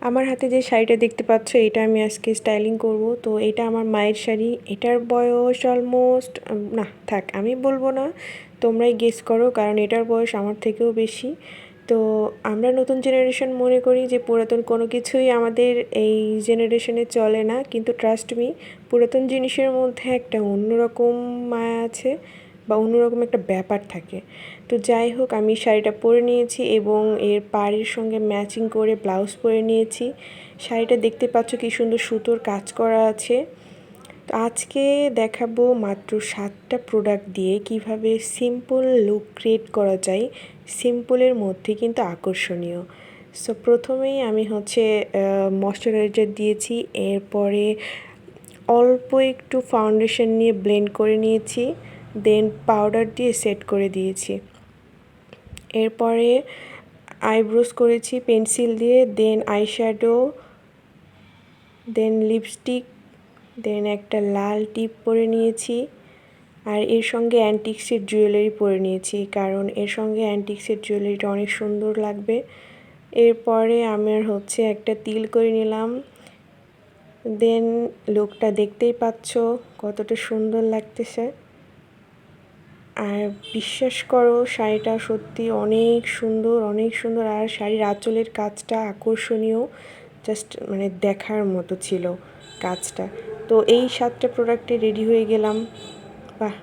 আমার হাতে যে শাড়িটা দেখতে পাচ্ছ এটা আমি আজকে স্টাইলিং করব। তো এটা আমার মায়ের শাড়ি। এটার বয়স অলমোস্ট না থাক আমি বলবো না, তোমরাই গেস করো, কারণ এটার বয়স আমার থেকেও বেশি। তো আমরা নতুন জেনারেশন মনে করি যে পুরাতন কোনো কিছুই আমাদের এই জেনারেশনে চলে না, কিন্তু ট্রাস্ট মি, পুরাতন জিনিসের মধ্যে একটা অন্যরকম মায়া আছে বা অন্যরকম একটা ব্যাপার থাকে। তো যাই হোক, আমি শাড়িটা পরে নিয়েছি এবং এর পাড়ের সঙ্গে ম্যাচিং করে ব্লাউজ পরে নিয়েছি। শাড়িটা দেখতে পাচ্ছ কি সুন্দর সুতোর কাজ করা আছে। তো আজকে দেখাবো মাত্র 7টা প্রোডাক্ট দিয়ে কিভাবে সিম্পল লুক ক্রিয়েট করা যায়, সিম্পলের মধ্যে কিন্তু আকর্ষণীয়। সো প্রথমেই আমি ময়শ্চারাইজার দিয়েছি, এরপরে অল্প একটু ফাউন্ডেশন নিয়ে ব্লেন্ড করে নিয়েছি, দেন পাউডার দিয়ে সেট করে দিয়েছি। এরপরে আইব্রোস করেছি পেন্সিল দিয়ে, দেন আইশ্যাডো, দেন লিপস্টিক, দেন একটা লাল টিপ পরে নিয়েছি। আর এর সঙ্গে অ্যান্টিক্সের জুয়েলারি পরে নিয়েছি, কারণ এর সঙ্গে অ্যান্টিক্সের জুয়েলারিটা অনেক সুন্দর লাগবে। এরপরে আমার একটা তিল করে নিলাম। দেন লুকটা দেখতেই পাচ্ছ কতটা সুন্দর লাগতেছে। আর বিশ্বাস করো, শাড়িটা সত্যি অনেক সুন্দর, অনেক সুন্দর। আর শাড়ির আঁচলের কাজটা আকর্ষণীয়, জাস্ট মানে দেখার মতো ছিল কাজটা। তো এই 7টা প্রোডাক্টে রেডি হয়ে গেলাম। বাহ!